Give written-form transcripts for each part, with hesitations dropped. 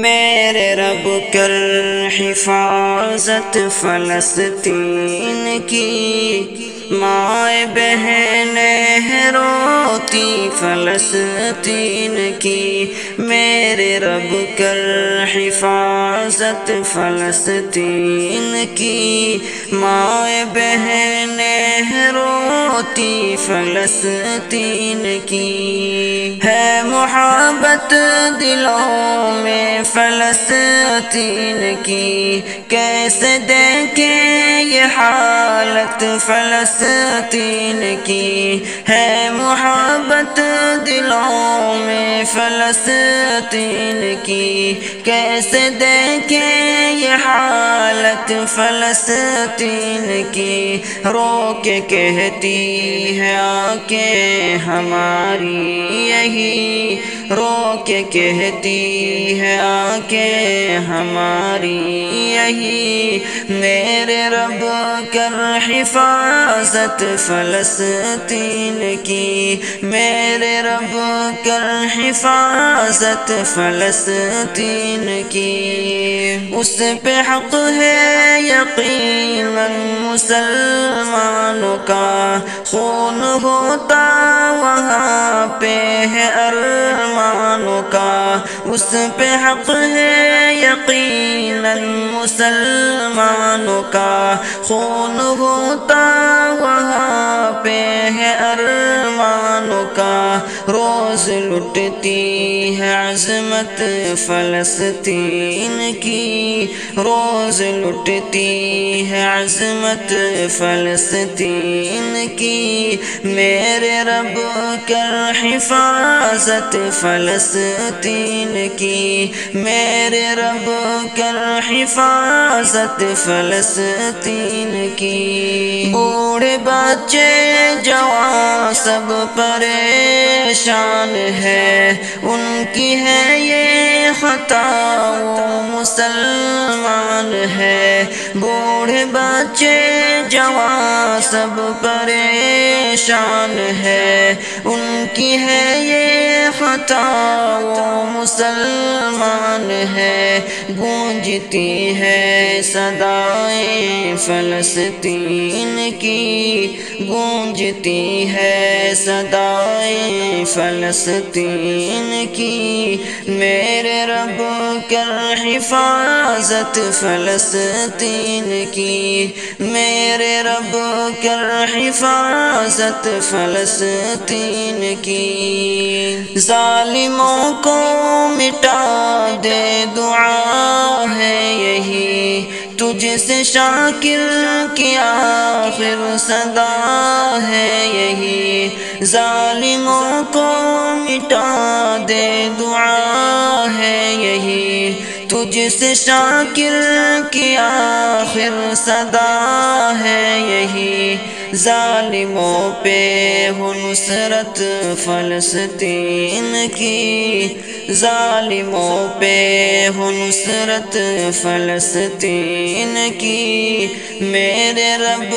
میرے رب کر حفاظت فلسطین کی، مائیں بہنیں روتی فلسطین کی، میرے رب کر حفاظت فلسطین کی، مائیں بہنیں روتی فلسطین کی، ہے محبت دلوں میں فلسطین کی، کیسے دیکھیں یہ حالت فلسطین کی، ہے محبت دلوں میں فلسطین کی، کیسے دیکھیں یہ حالت فلسطین کی، رو کے کہتی ہے آنکھیں ہماری یہی، رو کے کہتی ہے آنکھیں ہماری یہی، میرے رب کر حفاظت فلسطین کی، میرے رب کر حفاظت فلسطین کی، اس پہ حق ہے یقیناً مسلمانوں کا، خون ہوتا وہاں پہ ہے ارمانوں کا، اس پہ حق ہے یقیناً مسلمانوں کا، خون ہوتا وہاں پہ ہے ارمانوں کا، روز لٹتی ہے عظمت فلسطین کی، روز لٹتی ہے عظمت فلسطین کی، میرے رب کر حفاظت فلسطین کی، میرے رب کر حفاظت فلسطین کی، بوڑھے بچے جوان سب پریشان ہے، ان کی ہے یہ خطا وہ مسلمان ہے، بوڑھے بچے جوان سب پریشان ہے، ان کی ہے یہ خطا وہ مسلمان ہے، گونجتی ہے صدائیں فلسطین کی، گونجتی ہے صدائیں فلسطین کی، میرے رب کر حفاظت فلسطین کی، میرے رب کر حفاظت فلسطین کی، ظالموں کو مٹا دے دعا ہے یہی، تجھ سے شاکر کی آخر صدا ہے یہی، ظالموں کو مٹا دے دعا ہے یہی، تجھ سے شاکر کی آخر صدا ہے یہی، ظالموں پہ ہو نصرت فلسطین کی، ظالموں پہ ہو نصرت فلسطین کی، میرے رب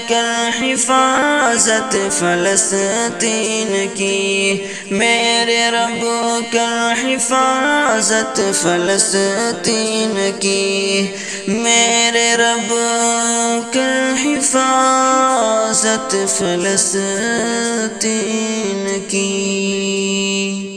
کر حفاظت فلسطین کی، میرے رب کر حفاظت فلسطین کی، میرے رب کر حفاظت فلسطین کی۔